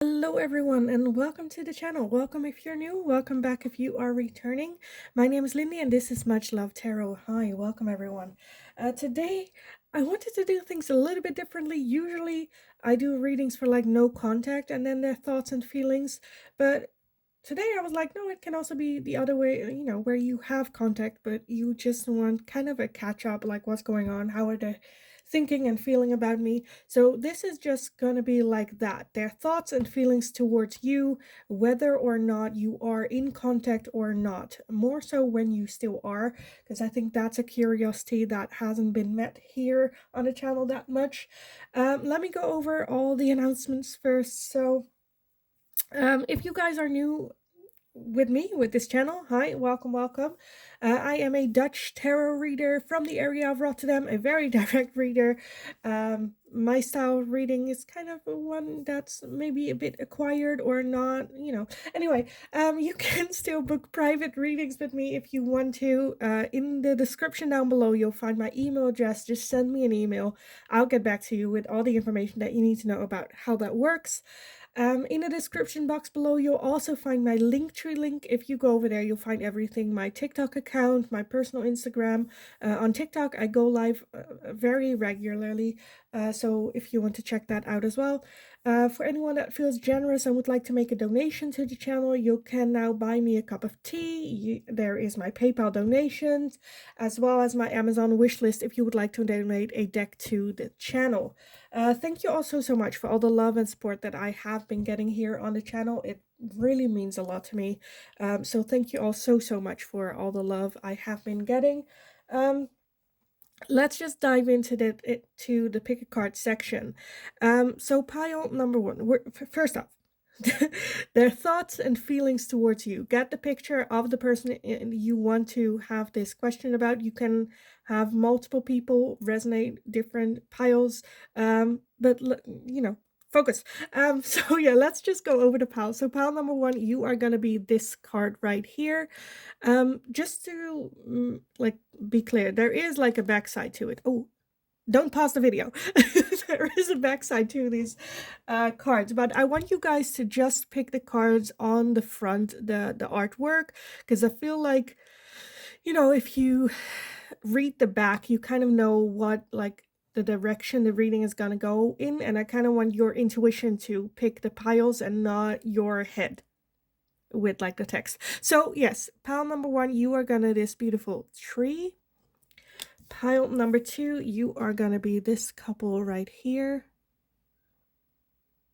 Hello everyone and welcome to the channel. Welcome if you're new, welcome back if you are returning. My name is Lindy and this is Much Love Tarot. Hi, welcome everyone. Today I wanted to do things a little bit differently. Usually I do readings for like no contact and then their thoughts and feelings, but today I was like, no, it can also be the other way, where you have contact, but you just want kind of a catch up, like what's going on, how are they thinking and feeling about me. So this is just gonna be like that. Their thoughts and feelings towards you, whether or not you are in contact or not. More so when you still are, because I think that's a curiosity that hasn't been met here on the channel that much. Let me go over all the announcements first. So if you guys are new with this channel, hi, welcome. I am a Dutch tarot reader from the area of Rotterdam, a very direct reader. My style of reading is kind of one that's maybe a bit acquired or not, anyway. You can still book private readings with me if you want to. In the description down below you'll find my email address. Just send me an email, I'll get back to you with all the information that you need to know about how that works. In the description box below, you'll also find my Linktree link. If you go over there, you'll find everything. My TikTok account, my personal Instagram. On TikTok, I go live very regularly. So if you want to check that out as well. For anyone that feels generous and would like to make a donation to the channel, you can now buy me a cup of tea. There is my PayPal donations, as well as my Amazon wishlist if you would like to donate a deck to the channel. Thank you also so much for all the love and support that I have been getting here on the channel. It really means a lot to me. So thank you all so much for all the love I have been getting. Let's just dive into the pick a card section. So pile number one. First off, their thoughts and feelings towards you. Get the picture of the person you want to have this question about. You can have multiple people resonate different piles, but focus. So yeah, let's just go over the pile. So pile number one, you are gonna be this card right here. Just to like be clear, there is like a backside to it. Oh, don't pause the video. There is a backside to these cards, but I want you guys to just pick the cards on the front, the artwork, because I feel like, if you read the back, you kind of know what like the direction the reading is gonna go in, and I kind of want your intuition to pick the piles and not your head with like the text. So yes, pile number one, you are gonna this beautiful tree. Pile number two, you are gonna be this couple right here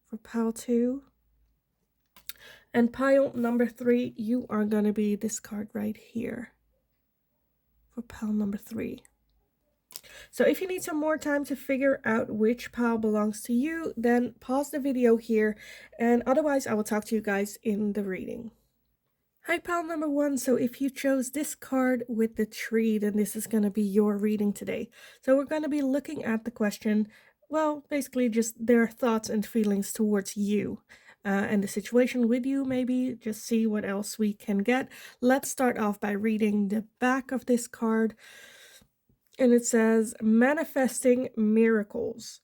for pile two. And pile number three, you are gonna be this card right here for pile number three. So if you need some more time to figure out which pile belongs to you, then pause the video here, and otherwise I will talk to you guys in the reading. Hi, pile number one. So if you chose this card with the tree, then this is going to be your reading today. So we're going to be looking at the question, well, basically just their thoughts and feelings towards you and the situation with you, maybe just see what else we can get. Let's start off by reading the back of this card. And it says, manifesting miracles.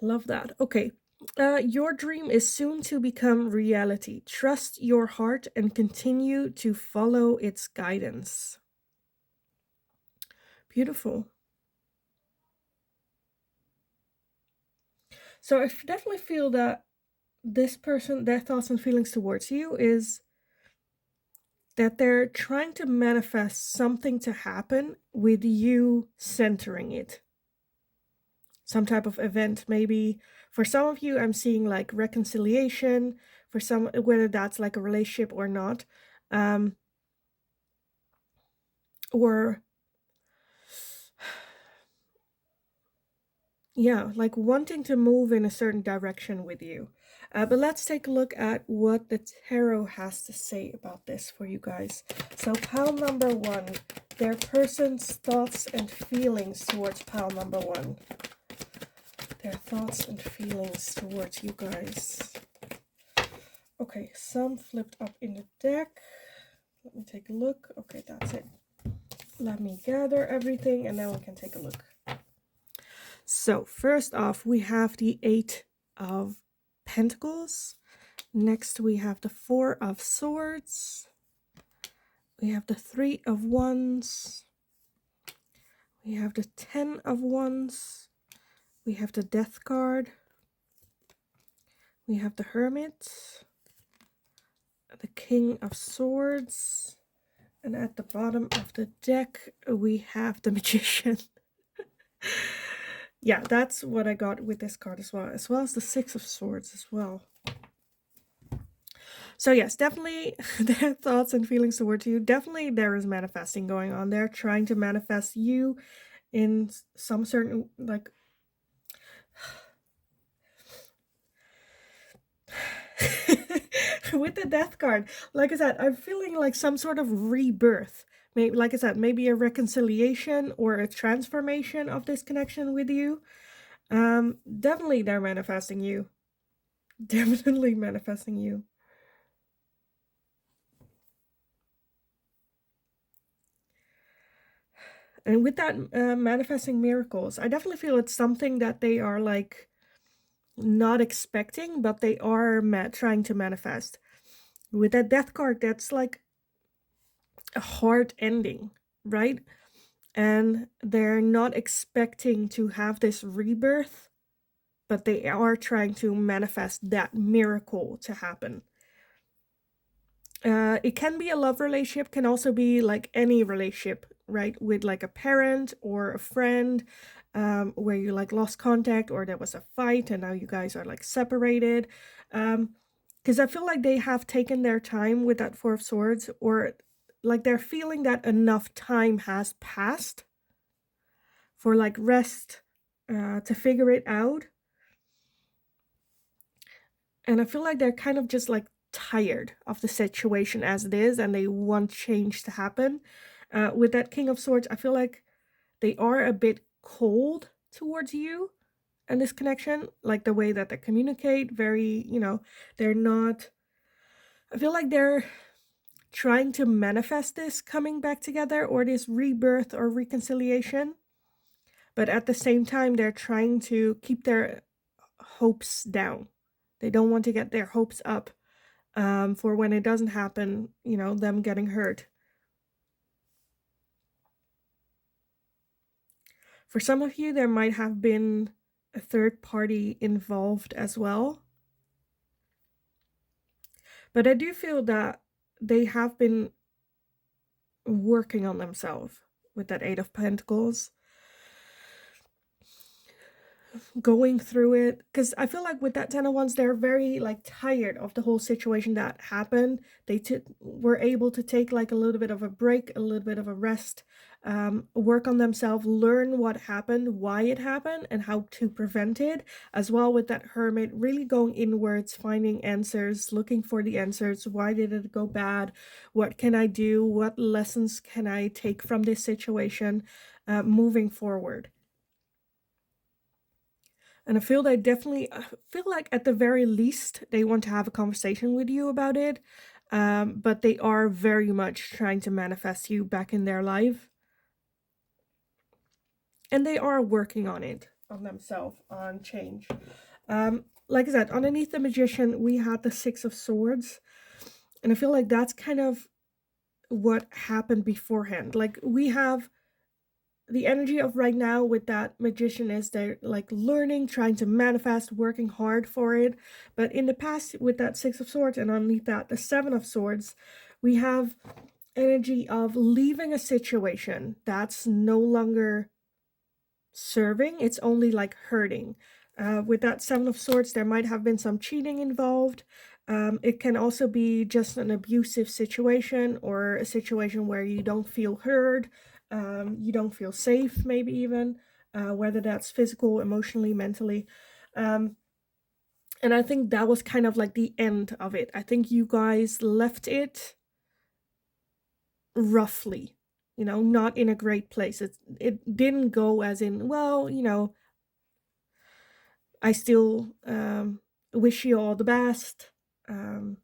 Love that. Okay. Your dream is soon to become reality. Trust your heart and continue to follow its guidance. Beautiful. So I definitely feel that this person, their thoughts and feelings towards you is that they're trying to manifest something to happen with you centering it. Some type of event, maybe. For some of you, I'm seeing like reconciliation. For some, whether that's like a relationship or not, or yeah, like wanting to move in a certain direction with you. But let's take a look at what the tarot has to say about this for you guys. So pile number one, their person's thoughts and feelings towards pile number one. Their thoughts and feelings towards you guys. Okay, some flipped up in the deck. Let me take a look. Okay, that's it. Let me gather everything and then we can take a look. So first off, we have the Eight of Pentacles. Next, we have the Four of Swords. We have the Three of Wands. We have the Ten of Wands. We have the Death card. We have the Hermit. The King of Swords. And at the bottom of the deck, we have the Magician. Yeah, that's what I got with this card as well as the Six of Swords as well. So yes, definitely their thoughts and feelings towards you. Definitely there is manifesting going on there, trying to manifest you in some certain, like, with the Death card. Like I said, I'm feeling like some sort of rebirth. Maybe, like I said, maybe a reconciliation or a transformation of this connection with you. Definitely they're manifesting you. Definitely manifesting you. And with that manifesting miracles, I definitely feel it's something that they are like not expecting, but they are trying to manifest. With that Death card, that's like a hard ending, right? And they're not expecting to have this rebirth, but they are trying to manifest that miracle to happen. It can be a love relationship, can also be like any relationship, right? With like a parent or a friend, where you like lost contact or there was a fight and now you guys are like separated. Because I feel like they have taken their time with that Four of Swords, or like they're feeling that enough time has passed for like rest, to figure it out. And I feel like they're kind of just like tired of the situation as it is and they want change to happen. With that King of Swords, I feel like they are a bit cold towards you and this connection, like the way that they communicate, very, they're not, I feel like they're trying to manifest this coming back together or this rebirth or reconciliation. But at the same time, they're trying to keep their hopes down. They don't want to get their hopes up, for when it doesn't happen, them getting hurt. For some of you, there might have been a third party involved as well. But I do feel that they have been working on themselves with that Eight of Pentacles. Going through it, because I feel like with that Ten of Wands, they're very like tired of the whole situation that happened. They were able to take like a little bit of a break, a little bit of a rest, work on themselves, learn what happened, why it happened, and how to prevent it. As well with that Hermit, really going inwards, finding answers, looking for the answers. Why did it go bad? What can I do? What lessons can I take from this situation, moving forward? And I feel like at the very least, they want to have a conversation with you about it. But they are very much trying to manifest you back in their life. And they are working on it, on themselves, on change. Like I said, underneath the Magician, we had the Six of Swords. And I feel like that's kind of what happened beforehand. Like we have the energy of right now with that Magician is they're like learning, trying to manifest, working hard for it. But in the past, with that Six of Swords and underneath that the Seven of Swords, we have energy of leaving a situation that's no longer serving, it's only like hurting. With that Seven of Swords, there might have been some cheating involved. It can also be just an abusive situation or a situation where you don't feel heard. You don't feel safe, maybe even, whether that's physical, emotionally, mentally. And I think that was kind of like the end of it. I think you guys left it roughly, not in a great place. It didn't go as in, well, I still wish you all the best.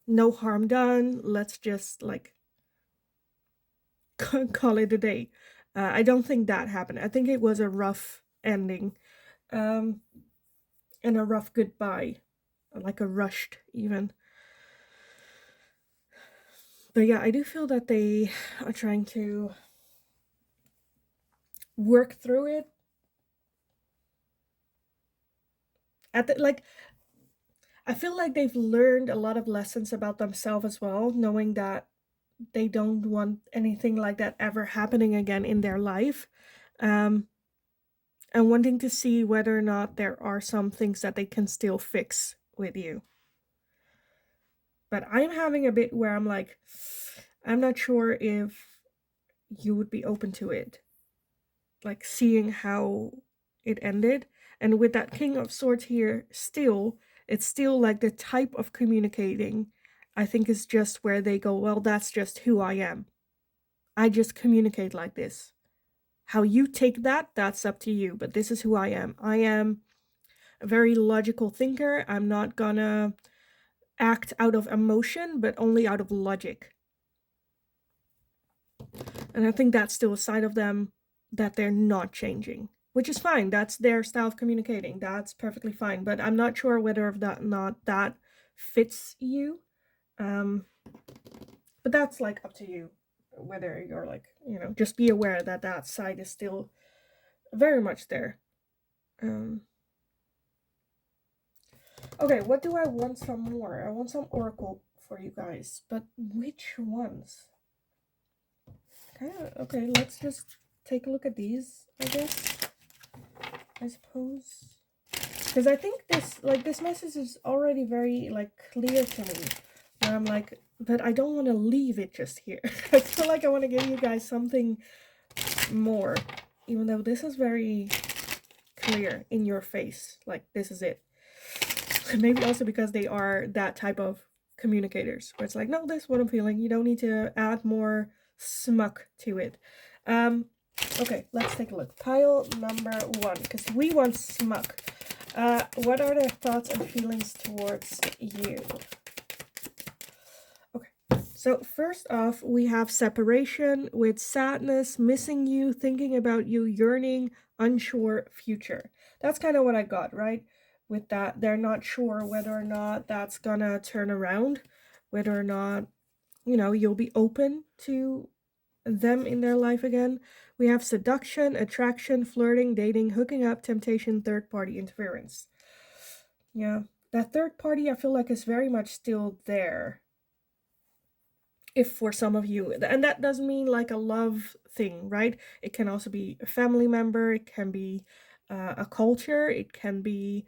No harm done. Let's just like call it a day. I don't think that happened. I think it was a rough ending, and a rough goodbye. like a rushed even. But yeah, I do feel that they are trying to work through it. Like, I feel like they've learned a lot of lessons about themselves as well, knowing that they don't want anything like that ever happening again in their life. Um, and wanting to see whether or not there are some things that they can still fix with you. But I'm having a bit where I'm like, I'm not sure if you would be open to it. Like seeing how it ended. And with that King of Swords here, it's still like the type of communicating, I think, is just where they go, well, that's just who I am. I just communicate like this. How you take that, that's up to you. But this is who I am. I am a very logical thinker. I'm not gonna act out of emotion, but only out of logic. And I think that's still a side of them that they're not changing, which is fine. That's their style of communicating. That's perfectly fine. But I'm not sure whether that fits you. But that's like up to you. Whether you're like, just be aware that that side is still very much there. Okay, what do I want some more? I want some oracle for you guys, but which ones? Okay, let's just take a look at these, I guess. I suppose. Because I think this message is already very, like, clear to me. Where I'm like, but I don't want to leave it just here. I feel like I want to give you guys something more. Even though this is very clear in your face. Like, this is it. Maybe also because they are that type of communicators. Where it's like, no, this is what I'm feeling. You don't need to add more smuck to it. Okay, let's take a look. Pile number 1, because we want smuck. What are their thoughts and feelings towards you? Okay, so first off, we have separation with sadness, missing you, thinking about you, yearning, unsure future. That's kind of what I got, right? With that, they're not sure whether or not that's gonna turn around, whether or not, you'll be open to them in their life again. We have seduction, attraction, flirting, dating, hooking up, temptation, third party interference. Yeah, that third party I feel like is very much still there. If for some of you, and that doesn't mean like a love thing, right? It can also be a family member, it can be a culture, it can be,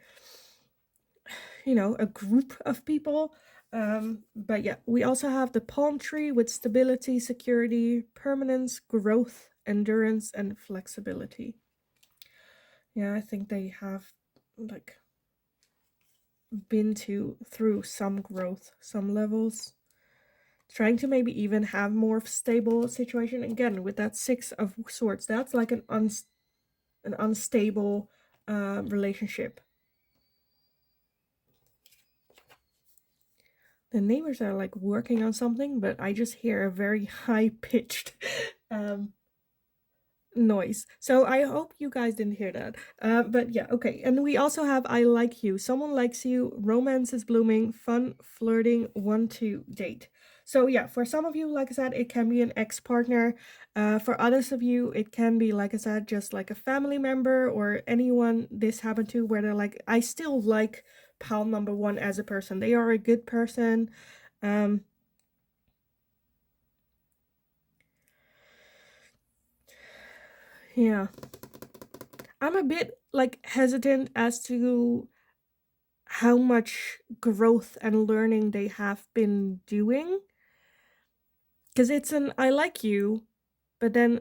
a group of people. But yeah, we also have the palm tree with stability, security, permanence, growth, endurance, and flexibility. Yeah, I think they have like been through some growth, some levels. Trying to maybe even have more stable situation again with that 6 of Swords. That's like an unstable relationship. The neighbors are like working on something, but I just hear a very high pitched noise. So I hope you guys didn't hear that. But yeah, okay. And we also have I like you. Someone likes you. Romance is blooming. Fun, flirting, want to date. So yeah, for some of you, like I said, it can be an ex-partner. For others of you, it can be, like I said, just like a family member or anyone this happened to where they're like, I still like pal number 1 as a person. They are a good person. Yeah. I'm a bit like hesitant as to how much growth and learning they have been doing. Because it's an I like you, but then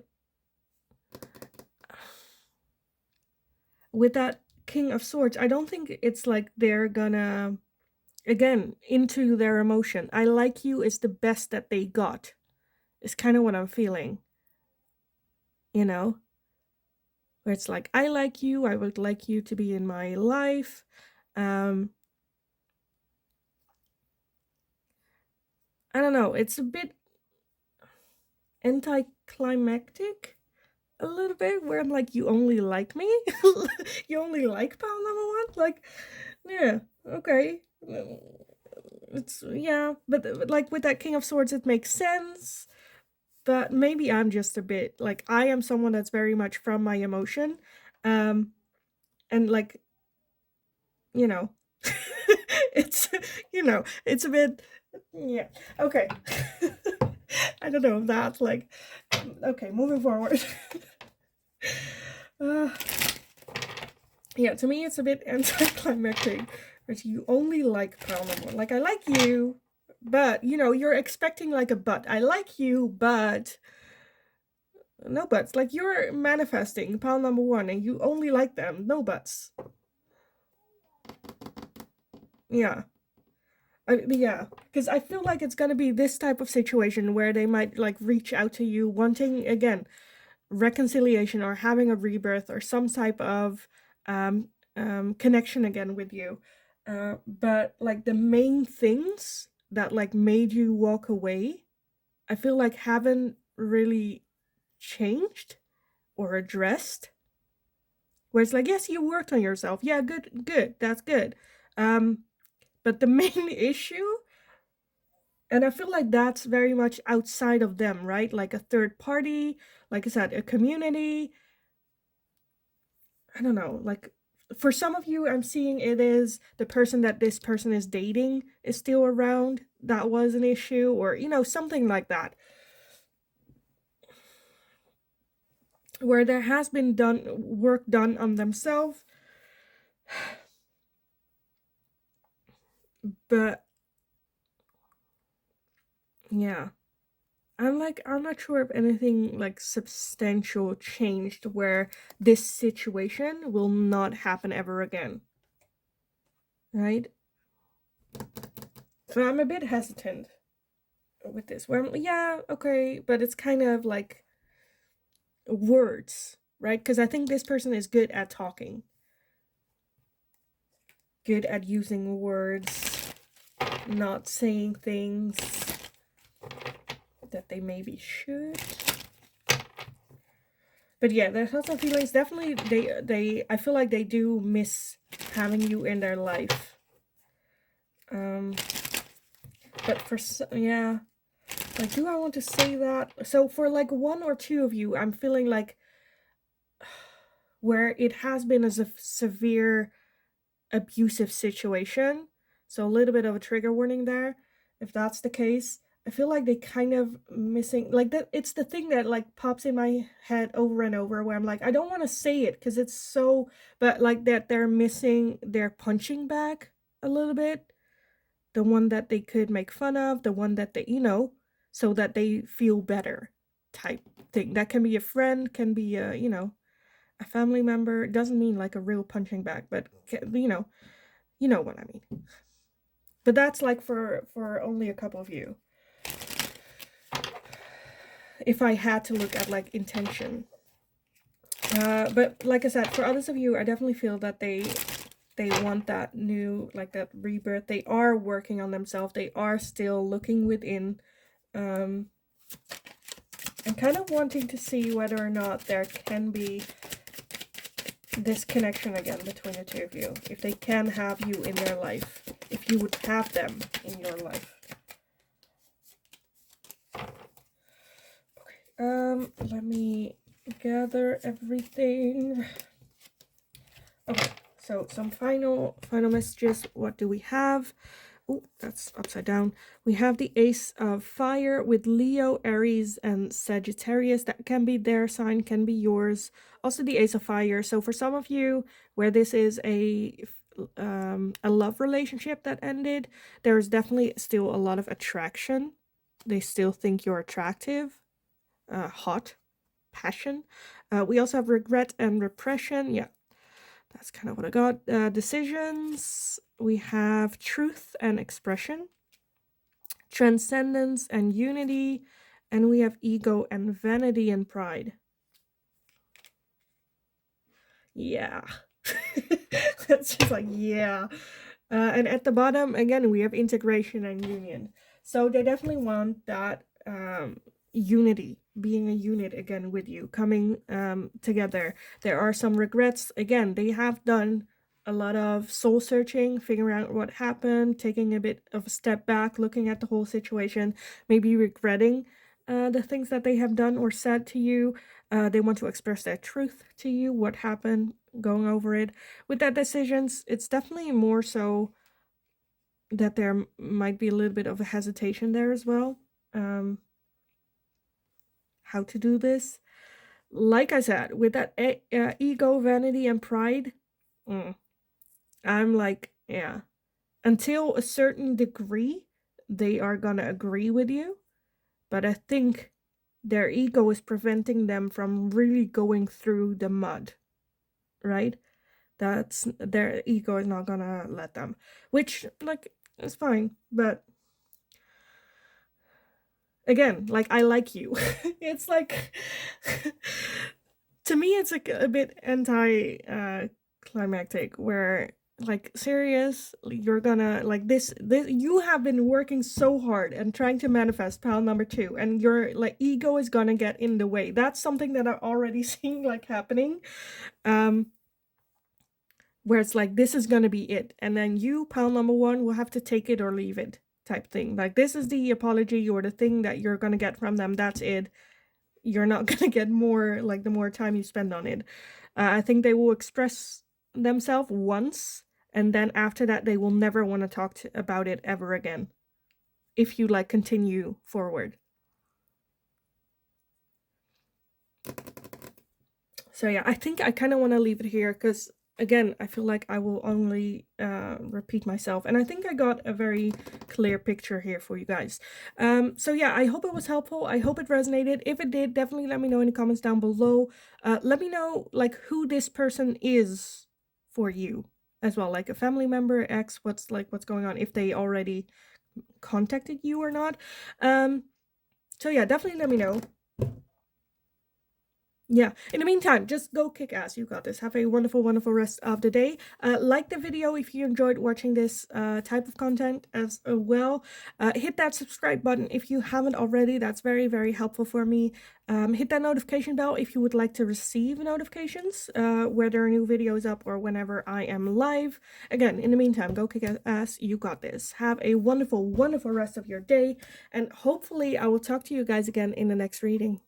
with that King of Swords, I don't think it's like they're gonna, again, into their emotion. I like you is the best that they got, is kind of what I'm feeling. You know? Where it's like, I like you, I would like you to be in my life. I don't know, it's a bit anticlimactic a little bit, where I'm like, you only like me? You only like pal number 1? Like, yeah, okay. It's, yeah, but like with that King of Swords, it makes sense. But maybe I'm just a bit like, I am someone that's very much from my emotion. Um, and like, you know, it's, it's a bit, yeah. Okay. I don't know if that's like, okay, moving forward. uh, yeah, to me, it's a bit anticlimactic. But you only like pile number one. Like, I like you, but, you're expecting like a but. I like you, but no buts. Like, you're manifesting pile number one and you only like them. No buts. Yeah. Yeah, because I feel like it's gonna be this type of situation where they might like reach out to you wanting, again, reconciliation or having a rebirth or some type of um, connection again with you. But like the main things that like made you walk away, I feel like haven't really changed or addressed. Where it's like, yes, you worked on yourself. Yeah, good, that's good. Um, but the main issue, and I feel like that's very much outside of them, right? Like a third party, like I said, a community. I don't know, like for some of you, I'm seeing it is the person that this person is dating is still around. That was an issue, or, something like that. Where there has been work done on themselves, but yeah. I'm not sure if anything like substantial changed where this situation will not happen ever again. Right? So I'm a bit hesitant with this. Where yeah, okay, but it's kind of like words, right? Because I think this person is good at talking, good at using words, not saying things that they maybe should. But yeah, there's lots of feelings. Definitely, I feel like they do miss having you in their life. But yeah, like, do I want to say that? So for like one or two of you, I'm feeling like where it has been as a severe abusive situation. So a little bit of a trigger warning there. If that's the case, I feel like they kind of missing like that. It's the thing that like pops in my head over and over where I'm like, I don't want to say it because it's so, but like that they're missing their punching bag a little bit. The one that they could make fun of, the one that they, so that they feel better type thing. That can be a friend, can be a family member. It doesn't mean like a real punching bag, but you know what I mean. But that's like for only a couple of you. If I had to look at like intention. But like I said, for others of you, I definitely feel that they want that new, like that rebirth. They are working on themselves. They are still looking within, and kind of wanting to see whether or not there can be this connection again between the two of you. If they can have you in their life. If you would have them in your life. Okay, let me gather everything. Okay, so some final messages. What do we have? Oh, that's upside down. We have the Ace of Fire with Leo, Aries, and Sagittarius. That can be their sign, can be yours. Also the Ace of Fire. So for some of you, where this is a love relationship that ended, there's definitely still a lot of attraction. They still think you're attractive, hot, passion. We also have regret and repression. Yeah, that's kind of what I got. Decisions. We have truth and expression, transcendence and unity, and we have ego and vanity and pride. Yeah. That's just like, yeah. And at the bottom, again, we have integration and union. So they definitely want that unity, being a unit again with you, coming together. There are some regrets. Again, they have done a lot of soul searching, figuring out what happened, taking a bit of a step back, looking at the whole situation, maybe regretting the things that they have done or said to you. They want to express their truth to you, what happened, going over it. With that decisions, it's definitely more so that there might be a little bit of a hesitation there as well. How to do this. Like I said, with that ego, vanity, and pride, I'm like, yeah. Until a certain degree, they are gonna agree with you. But I think their ego is preventing them from really going through the mud, right? That's their ego is not gonna let them, which, like, is fine. But again, like, I like you. It's like, to me, it's like a bit anti climactic, where, like, serious, you're gonna, like, this you have been working so hard and trying to manifest pile number 2, and your, like, ego is gonna get in the way. That's something that I've already seen, like, happening, where it's like, this is gonna be it, and then you, pile number 1, will have to take it or leave it type thing. Like, this is the apology or the thing that you're gonna get from them. That's it. You're not gonna get more, like, the more time you spend on it. I think they will express themselves once, and then after that, they will never want to talk about it ever again. If you, like, continue forward. So yeah, I think I kind of want to leave it here, because again, I feel like I will only repeat myself, and I think I got a very clear picture here for you guys. So yeah, I hope it was helpful. I hope it resonated. If it did, definitely let me know in the comments down below. Let me know, like, who this person is for you as well, like a family member, ex, what's going on, if they already contacted you or not. So yeah, definitely let me know. Yeah, in the meantime, just go kick ass. You got this. Have a wonderful, wonderful rest of the day. Like the video if you enjoyed watching this type of content as well. Hit that subscribe button if you haven't already. That's very, very helpful for me. Hit that notification bell if you would like to receive notifications where there are new videos up or whenever I am live. Again, in the meantime, go kick ass. You got this. Have a wonderful, wonderful rest of your day. And hopefully I will talk to you guys again in the next reading.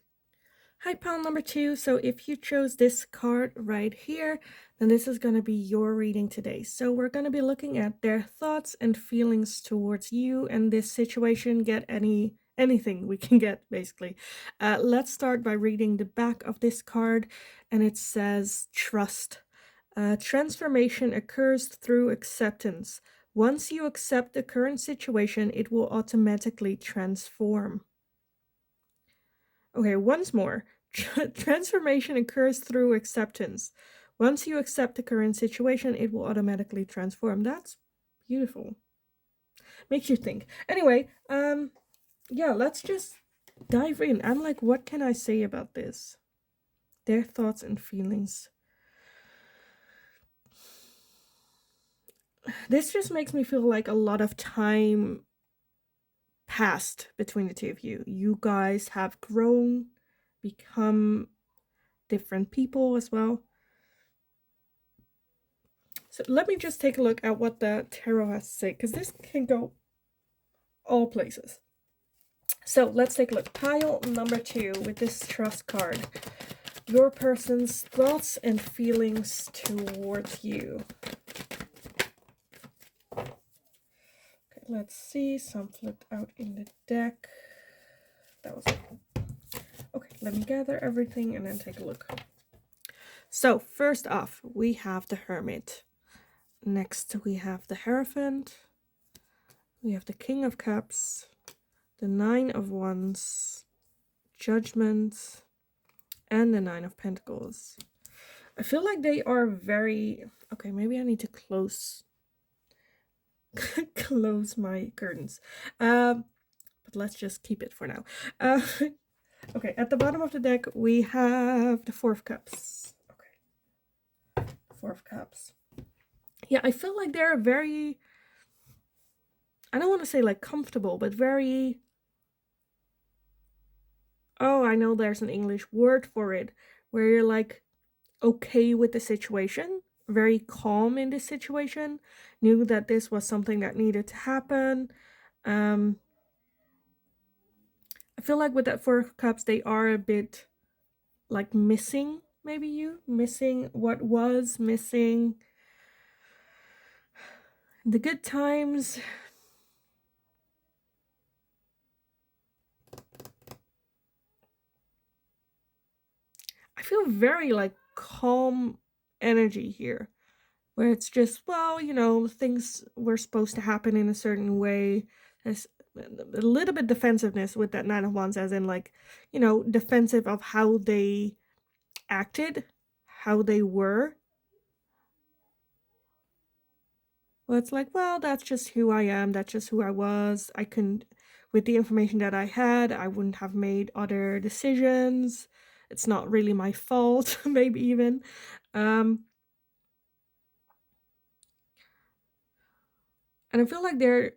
Hi, pile number 2. So if you chose this card right here, then this is going to be your reading today. So we're going to be looking at their thoughts and feelings towards you and this situation. Get anything we can get, basically. Let's start by reading the back of this card, and it says trust. Transformation occurs through acceptance. Once you accept the current situation, it will automatically transform. Okay, once more. Transformation occurs through acceptance. Once you accept the current situation, it will automatically transform. That's beautiful. Makes you think. Anyway, yeah, let's just dive in. I'm like, what can I say about this? Their thoughts and feelings. This just makes me feel like a lot of time passed between the two of you. You guys have grown, become different people as well. So let me just take a look at what the tarot has to say, because this can go all places. So let's take a look. Pile number 2 with this trust card. Your person's thoughts and feelings towards you. Okay, let's see. Some flipped out in the deck. That was it. Okay, let me gather everything and then take a look. So first off, we have the Hermit. Next, we have the Hierophant. We have the King of Cups, the 9 of Wands, Judgment, and the 9 of Pentacles. I feel like they are very... Okay, maybe I need to close my curtains. But let's just keep it for now. Okay, at the bottom of the deck, we have the 4 of Cups. Okay, 4 of Cups. Yeah, I feel like they're very... I don't want to say, like, comfortable, but very... Oh, I know there's an English word for it, where you're, like, okay with the situation. very calm in this situation, knew that this was something that needed to happen. I feel like with that Four of Cups, they are a bit like missing, maybe missing what was, missing the good times. I feel very like calm energy here, where it's just, well, things were supposed to happen in a certain way. There's a little bit defensiveness with that Nine of Wands, as in like, defensive of how they acted, how they were. Well, it's like, well, that's just who I am. That's just who I was. I couldn't, with the information that I had, I wouldn't have made other decisions. It's not really my fault, maybe even. And I feel like they're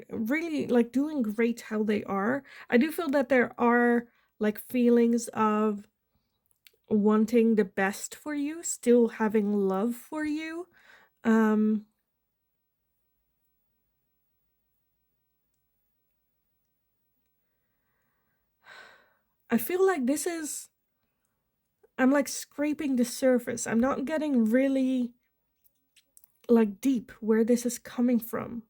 really like doing great how they are. I do feel that there are like feelings of wanting the best for you, still having love for you. I feel like I'm like scraping the surface. I'm not getting really like deep where this is coming from.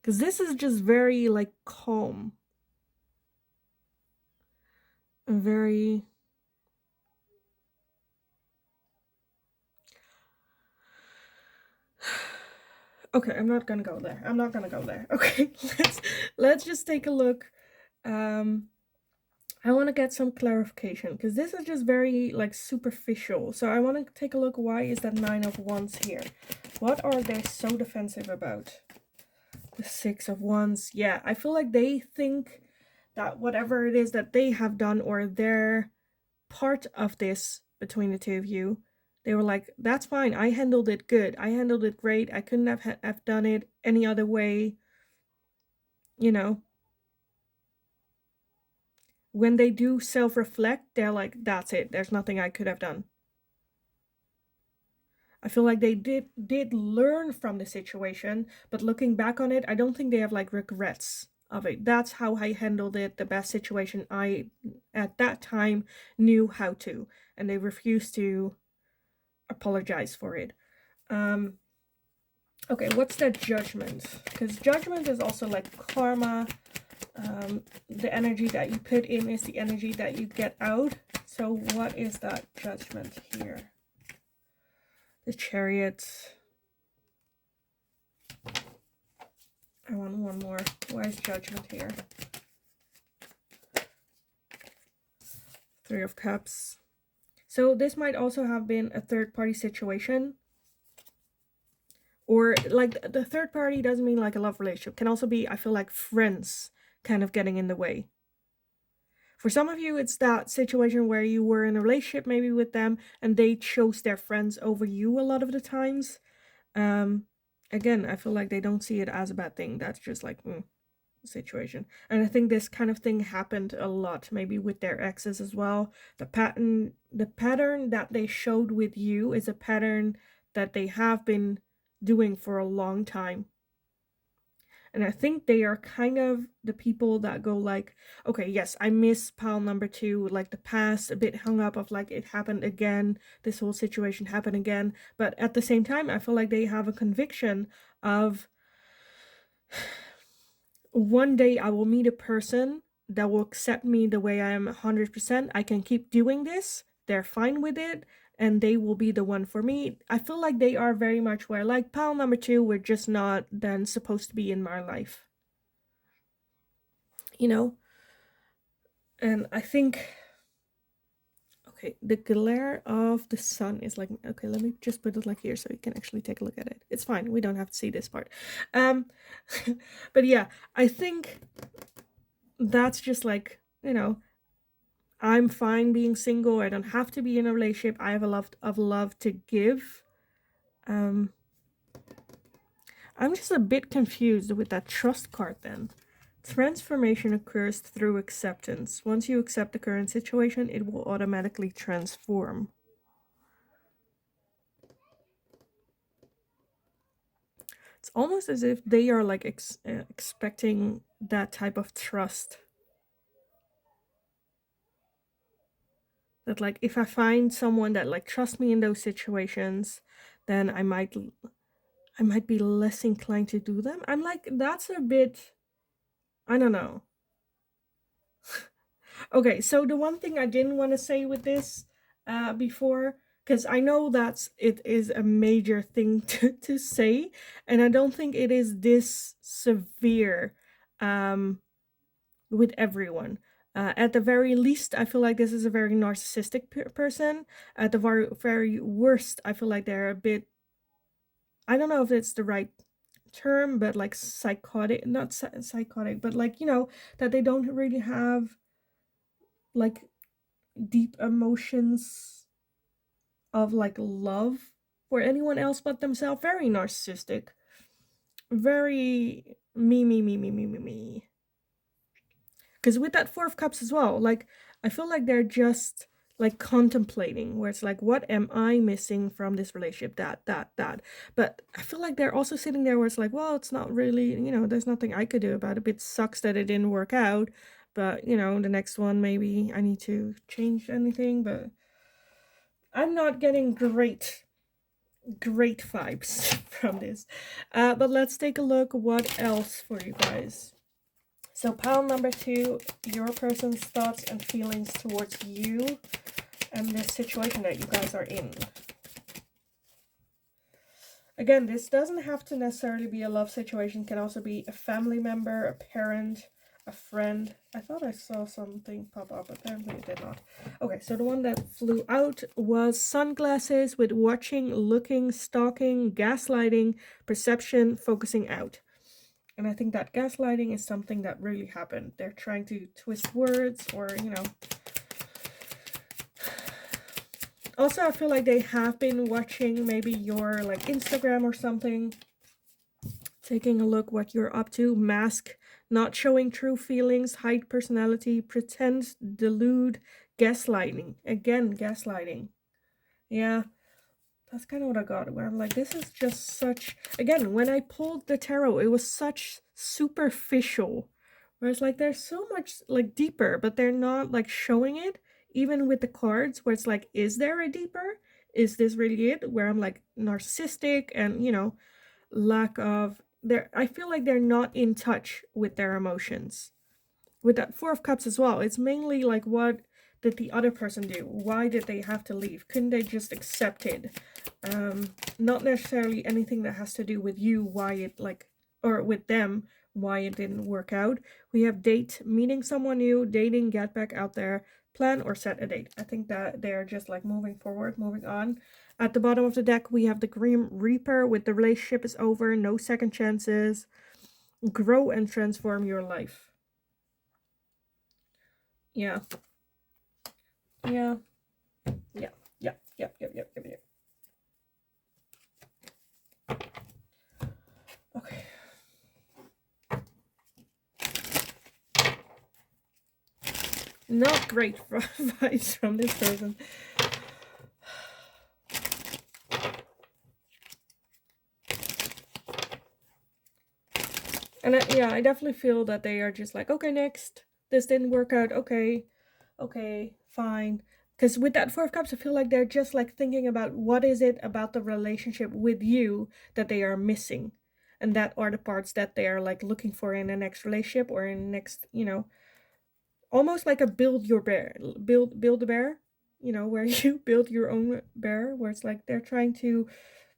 Because this is just very like calm. Very. Okay, I'm not gonna go there. I'm not gonna go there. Okay, let's just take a look. I want to get some clarification because this is just very like superficial. So I want to take a look. Why is that Nine of Wands here? What are they so defensive about? The Six of Wands. Yeah, I feel like they think that whatever it is that they have done or their part of this between the two of you, they were like, that's fine. I handled it good. I handled it great. I couldn't have done it any other way. You know, when they do self-reflect, they're like, that's it. There's nothing I could have done. I feel like they did learn from the situation, but looking back on it, I don't think they have like regrets of it. That's how I handled it, the best situation I at that time knew how to, and they refused to apologize for it. Okay, what's that Judgment? Because Judgment is also like karma. The energy that you put in is the energy that you get out. So what is that Judgment here? The Chariot. I want one more. Why is Judgment here? Three of Cups. So this might also have been a third party situation. Or like the third party doesn't mean like a love relationship. Can also be, I feel like, friends kind of getting in the way. For some of you, it's that situation where you were in a relationship maybe with them and they chose their friends over you a lot of the times. Again, I feel like they don't see it as a bad thing. That's just like situation. And I think this kind of thing happened a lot, maybe with their exes as well. The pattern that they showed with you is a pattern that they have been doing for a long time. And I think they are kind of the people that go like, okay, yes, I miss pile number two, like the past, a bit hung up of like it happened again, this whole situation happened again. But at the same time, I feel like they have a conviction of one day I will meet a person that will accept me the way I am 100%. I can keep doing this. They're fine with it. And they will be the one for me. I feel like they are very much where like pile number two, we're just not then supposed to be in my life. And I think, okay, the glare of the sun is like, okay, let me just put it like here so you can actually take a look at it. It's fine, we don't have to see this part. But yeah, I think that's just like, I'm fine being single. I don't have to be in a relationship. I have a lot of love to give. I'm just a bit confused with that trust card then. Transformation occurs through acceptance. Once you accept the current situation, it will automatically transform. It's almost as if they are like expecting that type of trust. That like if I find someone that like trusts me in those situations, then I might be less inclined to do them. I'm like, that's a bit, I don't know. Okay, so the one thing I didn't want to say with this before, because I know it is a major thing to say, and I don't think it is this severe with everyone. At the very least, I feel like this is a very narcissistic person. At the very worst, I feel like they're a bit, I don't know if it's the right term, but like psychotic, not psychotic, but like, that they don't really have like deep emotions of like love for anyone else but themselves. Very narcissistic, very me. Because with that Four of Cups as well, like I feel like they're just like contemplating, where it's like, what am I missing from this relationship? That. But I feel like they're also sitting there where it's like, well, it's not really, there's nothing I could do about it. It sucks that it didn't work out, but the next one, maybe I need to change anything. But I'm not getting great vibes from this. But let's take a look what else for you guys. So pile number 2, your person's thoughts and feelings towards you and this situation that you guys are in. Again, this doesn't have to necessarily be a love situation. It can also be a family member, a parent, a friend. I thought I saw something pop up, apparently it did not. Okay, so the one that flew out was sunglasses with watching, looking, stalking, gaslighting, perception, focusing out. And I think that gaslighting is something that really happened. They're trying to twist words or, Also, I feel like they have been watching maybe your like Instagram or something. Taking a look what you're up to. Mask, not showing true feelings, hide personality, pretend, delude, gaslighting. Again, gaslighting. Yeah. That's kind of what I got, where I'm like, this is just such, again, when I pulled the tarot, it was such superficial, where it's like, there's so much, like, deeper, but they're not, like, showing it, even with the cards, where it's like, is there a deeper? Is this really it? Where I'm, like, narcissistic and, lack of, I feel like they're not in touch with their emotions. With that Four of Cups as well, it's mainly, like, what did the other person do? Why did they have to leave? Couldn't they just accept it? Not necessarily anything that has to do with you, why it or with them, why it didn't work out. We have date, meeting someone new, dating, get back out there, plan or set a date. I think that they're just like moving forward, moving on. At the bottom of the deck, we have the Grim Reaper with the relationship is over, no second chances, grow and transform your life. Yeah. Yeah. Yeah. Okay. Not great vibes from this person. And I definitely feel that they are just like, okay, next. This didn't work out. Okay, fine. Because with that Four of Cups, I feel like they're just like thinking about what is it about the relationship with you that they are missing. And that are the parts that they are like looking for in the next relationship or in the next, almost like a build a bear, where you build your own bear, where it's like they're trying to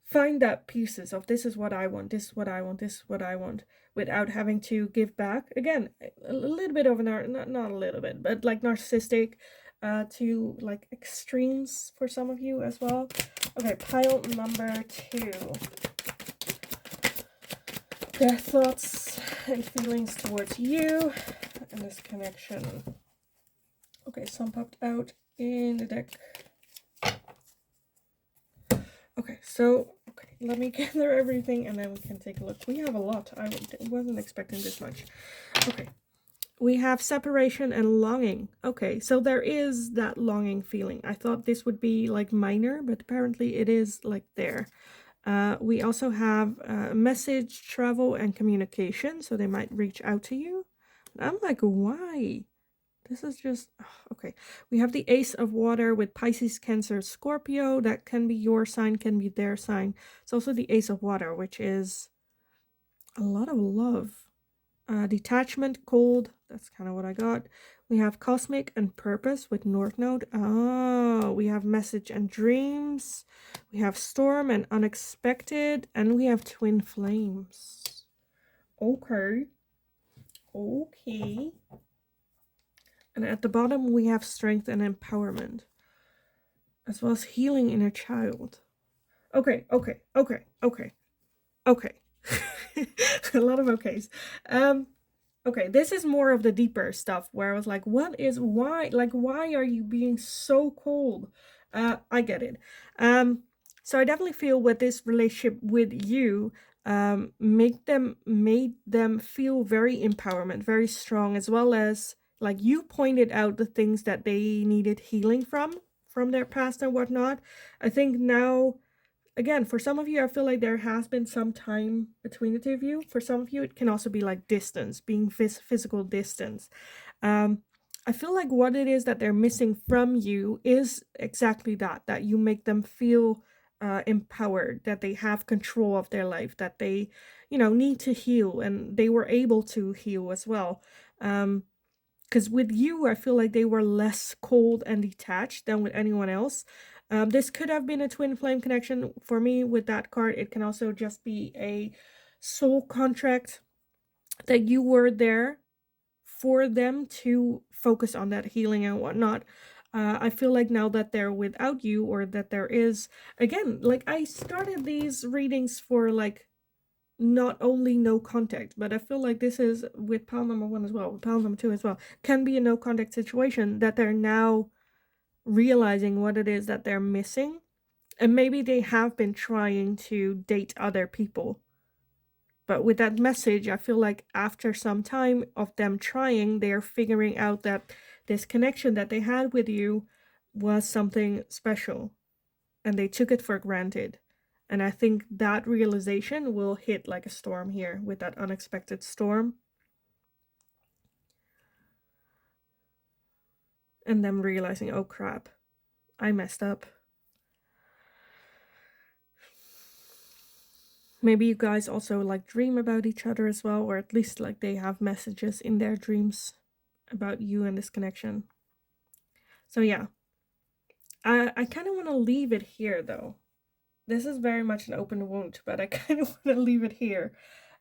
find that pieces of this is what I want, this is what I want, this is what I want, without having to give back. Again, a little bit of not a little bit, but like narcissistic, to like extremes for some of you as well. Okay, pile number 2. Their thoughts and feelings towards you and this connection. Okay, some popped out in the deck. Okay, so let me gather everything and then we can take a look. We have a lot. I wasn't expecting this much. Okay, We have separation and longing. Okay, so there is that longing feeling. I thought this would be like minor, but apparently it is like there. We also have message, travel, and communication. So they might reach out to you. And I'm like, why? This is just okay. We have the Ace of Water with Pisces, Cancer, Scorpio. That can be your sign, can be their sign. It's also the Ace of Water, which is a lot of love. Detachment, cold. That's kind of what I got. We have Cosmic and Purpose with North Node. Oh, we have Message and Dreams. We have Storm and Unexpected. And we have Twin Flames. Okay. Okay. And at the bottom, we have Strength and Empowerment, as well as Healing Inner Child. Okay. A lot of okays. Okay, this is more of the deeper stuff where I was like, why are you being so cold? I get it. So I definitely feel with this relationship with you, made them feel very empowerment, very strong, as well as like you pointed out the things that they needed healing from their past and whatnot. I think now, again, for some of you, I feel like there has been some time between the two of you. For some of you, it can also be like distance, being physical distance. I feel like what it is that they're missing from you is exactly that you make them feel empowered, that they have control of their life, that they, need to heal, and they were able to heal as well. Because with you, I feel like they were less cold and detached than with anyone else. This could have been a twin flame connection for me with that card. It can also just be a soul contract that you were there for them to focus on that healing and whatnot. I feel like now that they're without you, or that there is, again, like I started these readings for like not only no contact, but I feel like this is with pile number 1 as well, with pile number 2 as well, can be a no contact situation that they're now realizing what it is that they're missing. And maybe they have been trying to date other people. But with that message, I feel like after some time of them trying, they're figuring out that this connection that they had with you was something special. And they took it for granted. And I think that realization will hit like a storm here with that unexpected storm. And them realizing, oh crap, I messed up. Maybe you guys also like dream about each other as well, or at least like they have messages in their dreams about you and this connection. So yeah, I kind of want to leave it here though. This is very much an open wound, but I kind of want to leave it here.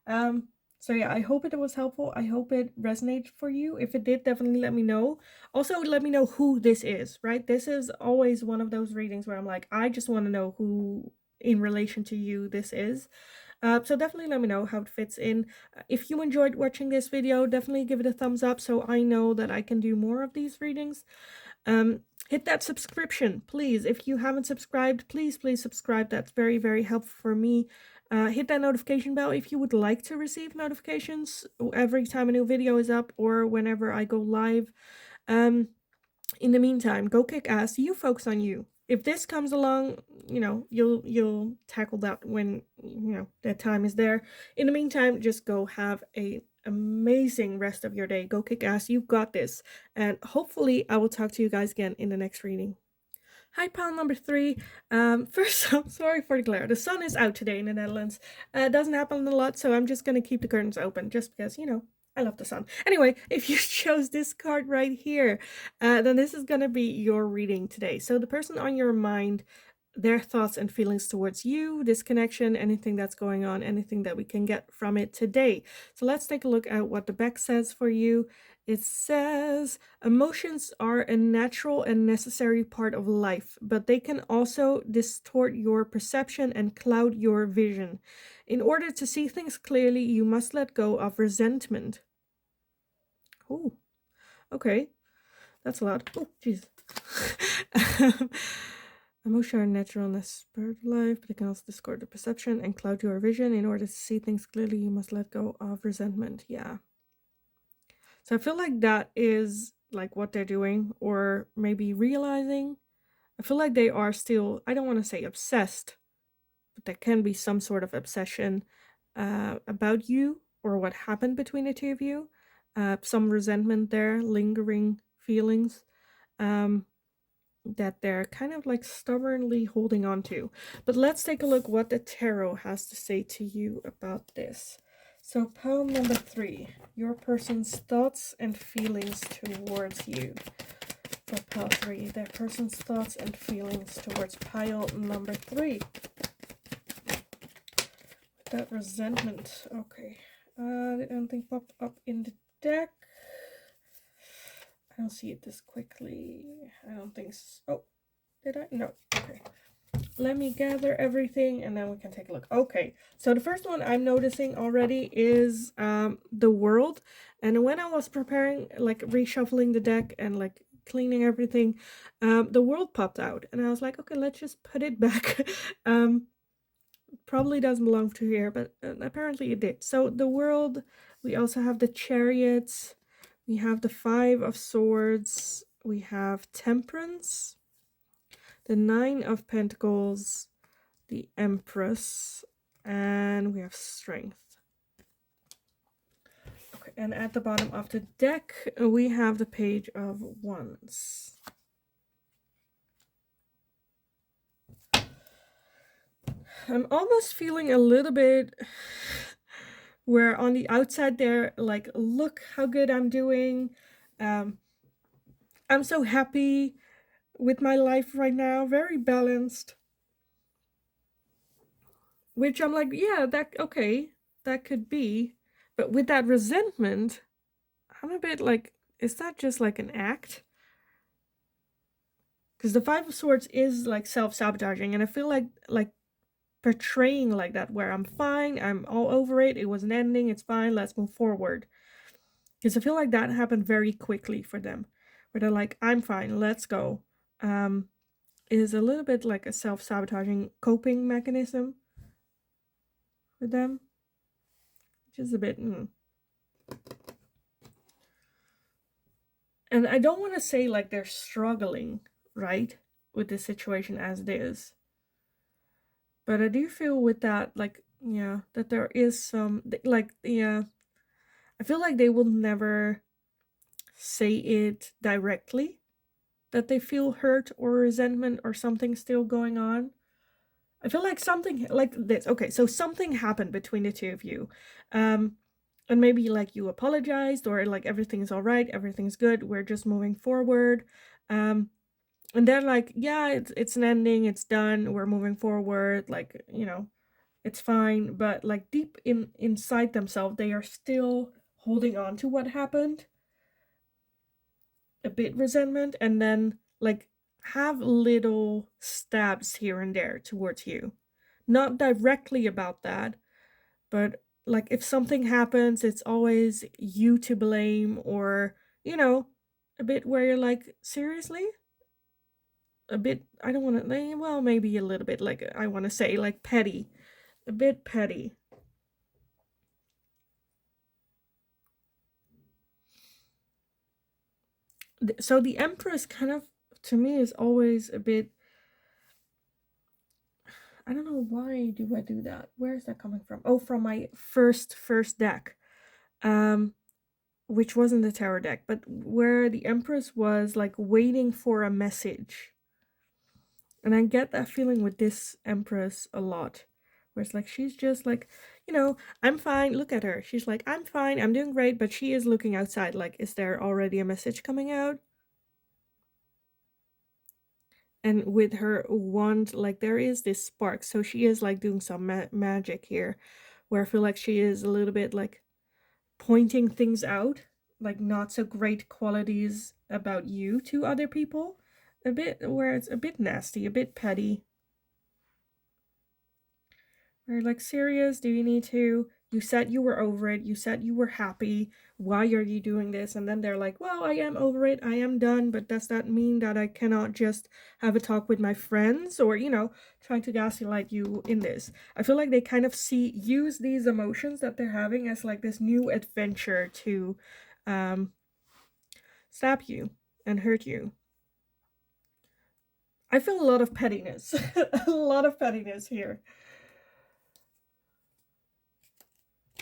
So yeah, I hope it was helpful. I hope it resonated for you. If it did, definitely let me know. Also, let me know who this is, right? This is always one of those readings where I'm like, I just want to know who in relation to you this is. So definitely let me know how it fits in. If you enjoyed watching this video, definitely give it a thumbs up so I know that I can do more of these readings. Hit that subscription, please. If you haven't subscribed, please subscribe. That's very, very helpful for me. Hit that notification bell if you would like to receive notifications every time a new video is up or whenever I go live. In the meantime, go kick ass. You focus on you. If this comes along, you'll tackle that when that time is there. In the meantime, just go have a amazing rest of your day. Go kick ass. You've got this. And hopefully I will talk to you guys again in the next reading. Hi, pile number 3. First, I'm sorry for the glare. The sun is out today in the Netherlands. It doesn't happen a lot, so I'm just going to keep the curtains open just because, I love the sun. Anyway, if you chose this card right here, then this is going to be your reading today. So the person on your mind, their thoughts and feelings towards you, this connection, anything that's going on, anything that we can get from it today. So let's take a look at what the back says for you. It says, emotions are a natural and necessary part of life, but they can also distort your perception and cloud your vision. In order to see things clearly, you must let go of resentment. Oh, okay. That's a lot. Oh, jeez. Emotion are natural and necessary part of life, but they can also distort the perception and cloud your vision. In order to see things clearly, you must let go of resentment. Yeah. So I feel like that is like what they're doing, or maybe realizing. I feel like they are still, I don't want to say obsessed, but there can be some sort of obsession about you or what happened between the two of you. Some resentment there, lingering feelings. Um, that they're kind of like stubbornly holding on to. But let's take a look what the tarot has to say to you about this. So, poem number 3, your person's thoughts and feelings towards you. For pile 3, their person's thoughts and feelings towards pile number 3. That resentment. Okay. Did anything pop up in the deck? I don't see it this quickly. I don't think so. Oh, did I? No. Okay. Let me gather everything and then we can take a look. Okay, so the first one I'm noticing already is the world. And when I was preparing, like reshuffling the deck and like cleaning everything, the world popped out. And I was like, okay, let's just put it back. Probably doesn't belong to here, but apparently it did. So the world, we also have the chariots, we have the 5 of swords, we have temperance, the 9 of pentacles, the empress, and we have strength. Okay, and at the bottom of the deck, we have the page of wands. I'm almost feeling a little bit where on the outside they're like, look how good I'm doing. I'm so happy with my life right now, very balanced. Which I'm like, yeah, that okay, that could be. But with that resentment, I'm a bit like, is that just like an act? Because the 5 of swords is like self-sabotaging, and I feel like portraying like that, where I'm fine, I'm all over it, it was an ending, it's fine, let's move forward. Because I feel like that happened very quickly for them, where they're like, I'm fine, let's go. Is a little bit like a self-sabotaging coping mechanism for them, which is a bit And I don't want to say like they're struggling, right, with the situation as it is. But I do feel with that, like, yeah, that there is some, like, yeah, I feel like they will never say it directly, that they feel hurt or resentment or something still going on. I feel like something like this. Okay, so something happened between the two of you. And maybe like you apologized, or like everything's all right, everything's good, we're just moving forward. And they're like, yeah, it's an ending, it's done, we're moving forward, like, it's fine. But like deep inside themselves, they are still holding on to what happened, a bit resentment, and then like have little stabs here and there towards you, not directly about that, but like if something happens, it's always you to blame, or a bit where you're like, seriously, a bit, I don't want to, well, maybe a little bit, like, I want to say like petty, a bit petty. So the empress kind of, to me, is always a bit, I don't know, why do I do that? Where is that coming from? Oh, from my first deck, which wasn't the tarot deck, but where the empress was like waiting for a message. And I get that feeling with this empress a lot, where it's like she's just like, I'm fine, look at her, she's like, I'm fine, I'm doing great, but she is looking outside like, is there already a message coming out? And with her wand, like, there is this spark, so she is like doing some magic here, where I feel like she is a little bit like pointing things out, like not so great qualities about you to other people, a bit where it's a bit nasty, a bit petty. We're like, serious? Do you need to? You said you were over it. You said you were happy. Why are you doing this? And then they're like, well, I am over it. I am done. But does that mean that I cannot just have a talk with my friends? Or, trying to gaslight you in this. I feel like they kind of use these emotions that they're having as like this new adventure to stab you and hurt you. I feel a lot of pettiness. A lot of pettiness here.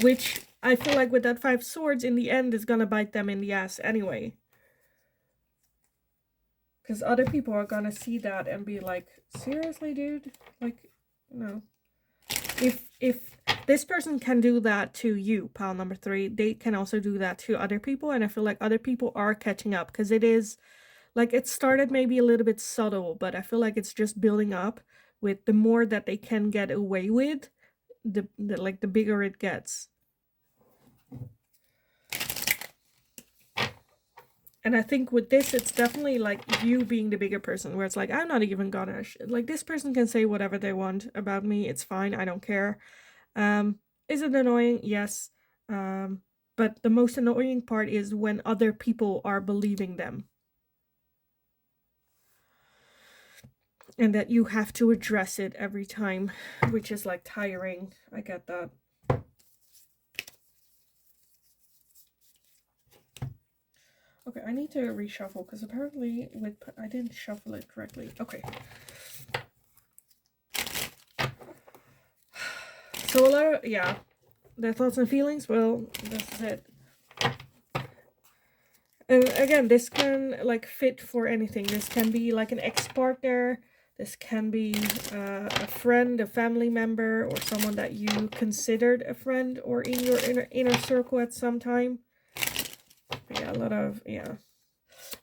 Which I feel like with that 5 swords in the end is gonna bite them in the ass anyway. Because other people are gonna see that and be like, seriously, dude? Like, no. If this person can do that to you, pile number 3, they can also do that to other people. And I feel like other people are catching up. Because it is, like, it started maybe a little bit subtle. But I feel like it's just building up with the more that they can get away with, the bigger it gets. And I think with this, it's definitely like you being the bigger person, where it's like, I'm not even gonna, like, this person can say whatever they want about me. It's fine. I don't care. Is it annoying? Yes. But the most annoying part is when other people are believing them. And that you have to address it every time, which is like tiring. I get that. Okay, I need to reshuffle because apparently I didn't shuffle it correctly. Okay. So a lot of, yeah, their thoughts and feelings, well, this is it. And again, this can like fit for anything. This can be like an ex-partner. This can be a friend, a family member, or someone that you considered a friend or in your inner circle at some time. Yeah, a lot of, yeah.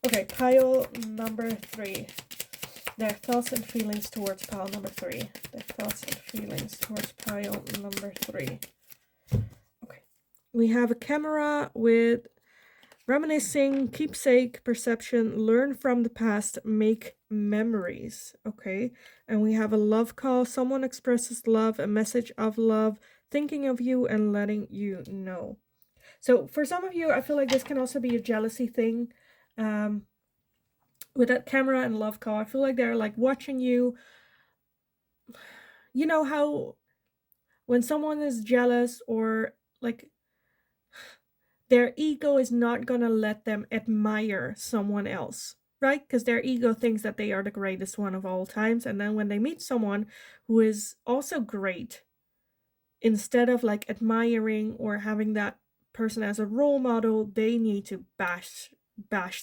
Okay, pile number 3. Their thoughts and feelings towards pile number 3. Their thoughts and feelings towards pile number 3. Okay. We have a camera with reminiscing, keepsake, perception, learn from the past, make memories. Okay. And we have a love call. Someone expresses love, a message of love, thinking of you and letting you know. So for some of you, I feel like this can also be a jealousy thing. With that camera and love call, I feel like they're like watching you. You know how when someone is jealous or like their ego is not gonna let them admire someone else, right? Because their ego thinks that they are the greatest one of all times. And then when they meet someone who is also great, instead of like admiring or having that person as a role model, they need to bash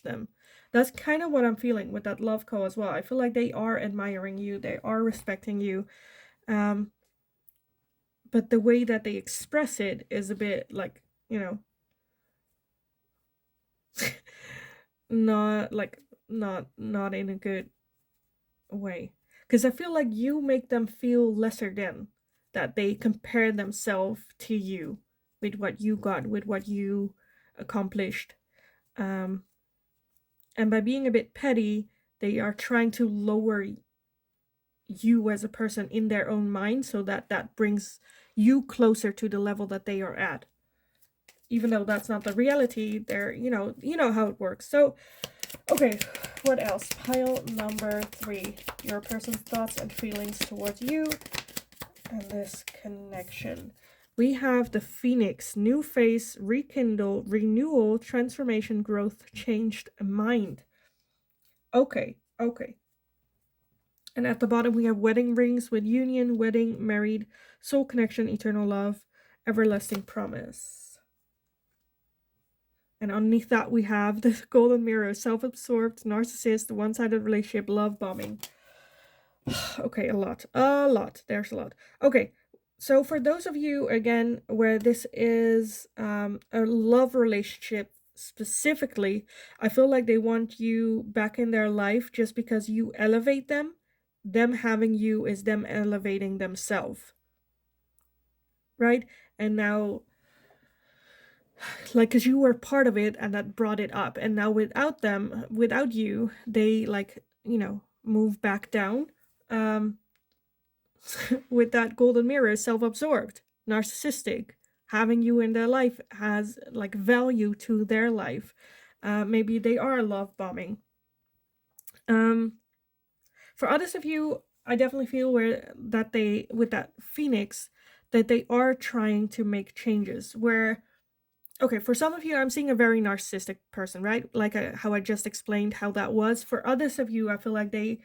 them. That's kind of what I'm feeling with that love call as well. I feel like they are admiring you, they are respecting you, but the way that they express it is a bit like, you know, not like not in a good way, because I feel like you make them feel lesser than, that they compare themselves to you with what you got, with what you accomplished, and by being a bit petty, they are trying to lower you as a person in their own mind, so that brings you closer to the level that they are at, even though that's not the reality. They're, you know how it works. So okay, what else? Pile number 3, your person's thoughts and feelings towards you and this connection. We have the Phoenix, new face, rekindle, renewal, transformation, growth, changed mind. Okay. And at the bottom we have wedding rings with union, wedding, married, soul connection, eternal love, everlasting promise. And underneath that we have the golden mirror, self-absorbed, narcissist, one-sided relationship, love bombing. Okay, a lot. There's a lot. Okay, so for those of you, again, where this is a love relationship specifically, I feel like they want you back in their life just because you elevate them. Them having you is them elevating themselves. Right? And now, like, because you were part of it and that brought it up. And now without them, without you, they, like, move back down. With that golden mirror, self-absorbed, narcissistic, having you in their life has like value to their life. Maybe they are love bombing. For others of you, I definitely feel that they, with that Phoenix, that they are trying to make changes, where okay, for some of you, I'm seeing a very narcissistic person, right? Like how I just explained how that was. For others of you, I feel like they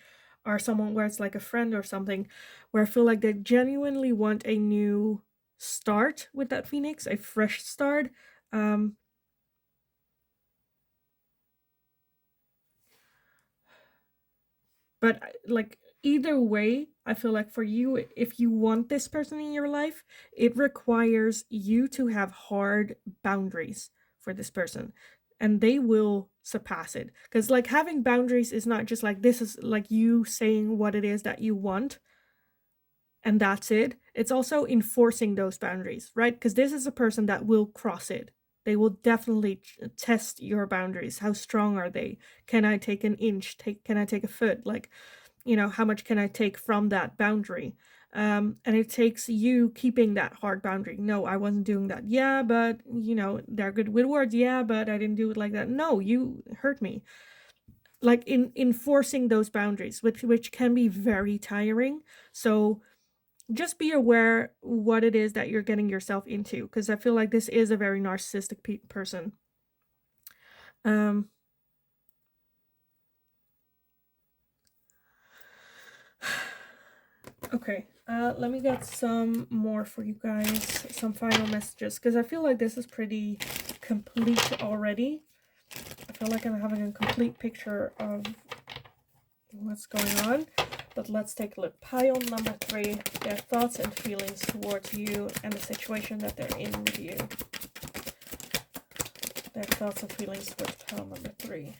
are someone where it's like a friend or something, where I feel like they genuinely want a new start with that phoenix, a fresh start. Um, but like either way, I feel like for you, if you want this person in your life, it requires you to have hard boundaries for this person, and they will surpass it. Because like having boundaries is not just like this is like you saying what it is that you want and that's it. It's also enforcing those boundaries, right? Because this is a person that will cross it. They will definitely test your boundaries. How strong are they? Can I take an inch? Can I take a foot? Like, how much can I take from that boundary? And it takes you keeping that hard boundary. No, I wasn't doing that. Yeah, but they're good with words. Yeah, but I didn't do it like that. No, you hurt me. Like in enforcing those boundaries, which can be very tiring. So just be aware what it is that you're getting yourself into, because I feel like this is a very narcissistic person. Um, okay, let me get some more for you guys, some final messages, because I feel like this is pretty complete already. I feel like I'm having a complete picture of what's going on. But let's take a look. Pile number 3, their thoughts and feelings towards you and the situation that they're in with you. Their thoughts and feelings towards pile number 3.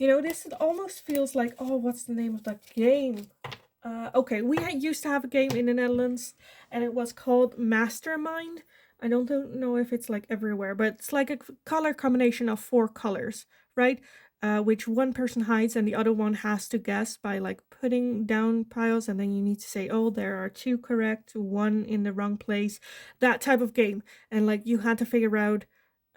This almost feels like, oh, what's the name of that game? Okay, we used to have a game in the Netherlands, and it was called Mastermind. I don't know if it's like everywhere, but it's like a color combination of 4 colors, right? Which one person hides and the other one has to guess by like putting down piles, and then you need to say, oh, there are 2 correct, 1 in the wrong place, that type of game. And like you had to figure out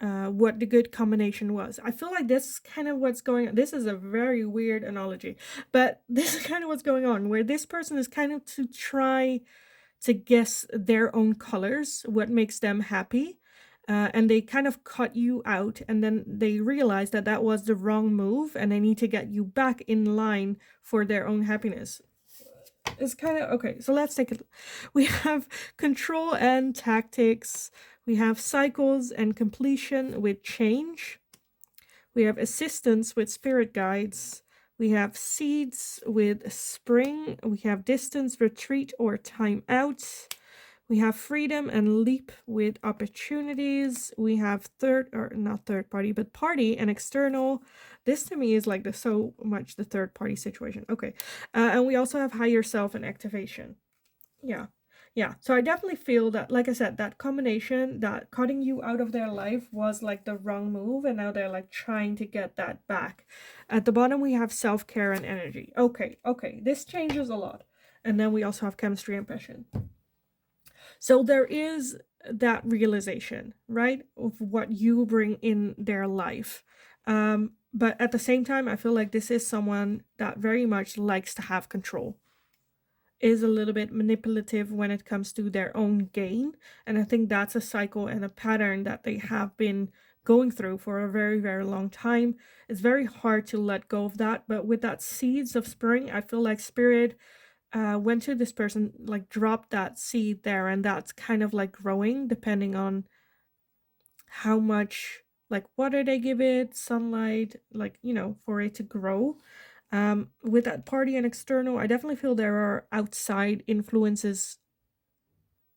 what the good combination was. I feel like this is kind of what's going on. This is a very weird analogy, but this is kind of what's going on, where this person is kind of to try to guess their own colors, what makes them happy. And they kind of cut you out, and then they realize that that was the wrong move, and they need to get you back in line for their own happiness. It's kind of okay. So let's take it. We have control and tactics. We have cycles and completion with change. We have assistance with spirit guides. We have seeds with spring. We have distance, retreat, or time out. We have freedom and leap with opportunities. We have not third party, but party and external. This to me is like so much the third party situation. Okay. And we also have higher self and activation. Yeah. Yeah. So I definitely feel that, like I said, that combination, that cutting you out of their life was like the wrong move. And now they're like trying to get that back. At the bottom, we have self-care and energy. Okay. Okay. This changes a lot. And then we also have chemistry and passion. So there is that realization, right, of what you bring in their life. But at the same time, I feel like this is someone that very much likes to have control, is a little bit manipulative when it comes to their own gain. And I think that's a cycle and a pattern that they have been going through for a very, very long time. It's very hard to let go of that. But with that seeds of spring, I feel like spirit went to this person, like dropped that seed there, and that's kind of like growing depending on how much like water they give it, sunlight, like for it to grow. With that party and external, I definitely feel there are outside influences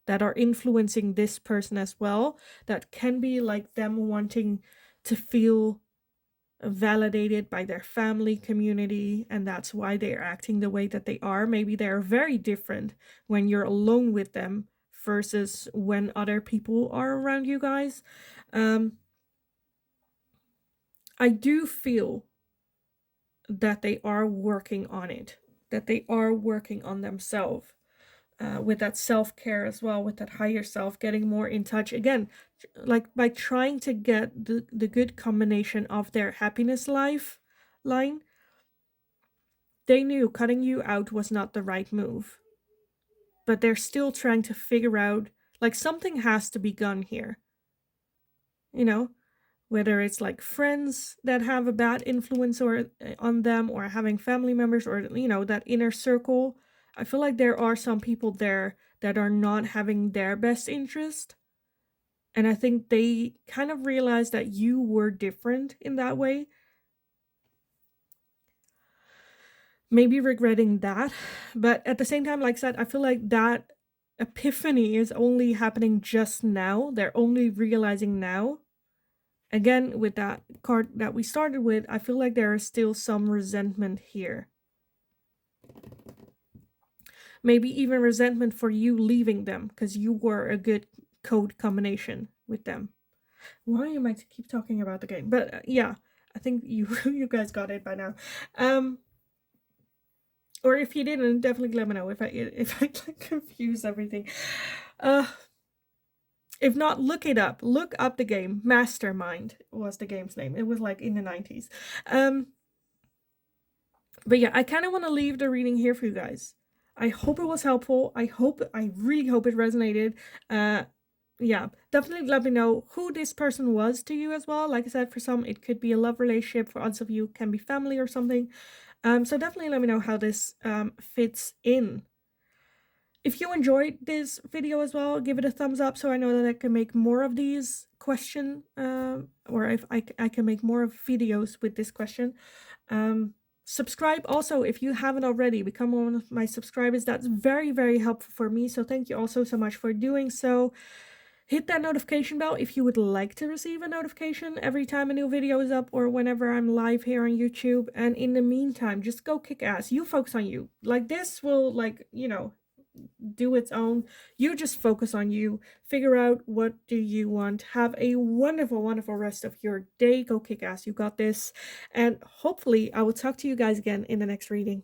that are influencing this person as well, that can be like them wanting to feel validated by their family community, and that's why they're acting the way that they are. Maybe they're very different when you're alone with them versus when other people are around you guys. I do feel that they are working on it, that they are working on themselves, with that self-care as well, with that higher self, getting more in touch again, like by trying to get the good combination of their happiness life, line, they knew cutting you out was not the right move. But they're still trying to figure out, like, something has to be done here. You know, whether it's like friends that have a bad influence or on them, or having family members, or that inner circle. I feel like there are some people there that are not having their best interest, and I think they kind of realized that you were different in that way, maybe regretting that. But at the same time, like I said, I feel like that epiphany is only happening just now. They're only realizing now. Again, with that card that we started with, I feel like there is still some resentment here. Maybe even resentment for you leaving them because you were a good code combination with them. Why am I keep talking about the game? But yeah, I think you you guys got it by now. Or if you didn't, definitely let me know if I like, confuse everything. If not, look it up. Look up the game. Mastermind was the game's name. It was like in the 90s. But yeah, I kind of want to leave the reading here for you guys. I hope it was helpful. I really hope it resonated. Yeah, definitely let me know who this person was to you as well. Like I said, for some it could be a love relationship, for others of you it can be family or something. So definitely let me know how this fits in. If you enjoyed this video as well, give it a thumbs up so I know that I can make more of these question, or if I can make more of videos with this question. Subscribe also if you haven't already. Become one of my subscribers. That's very, very helpful for me. So thank you also so much for doing so. Hit that notification bell if you would like to receive a notification every time a new video is up or whenever I'm live here on YouTube. And in the meantime, just go kick ass. You focus on you. Like, this will, like, do its own. You just focus on you. Figure out what do you want. Have a wonderful, wonderful rest of your day. Go kick ass. You got this. And hopefully I will talk to you guys again in the next reading.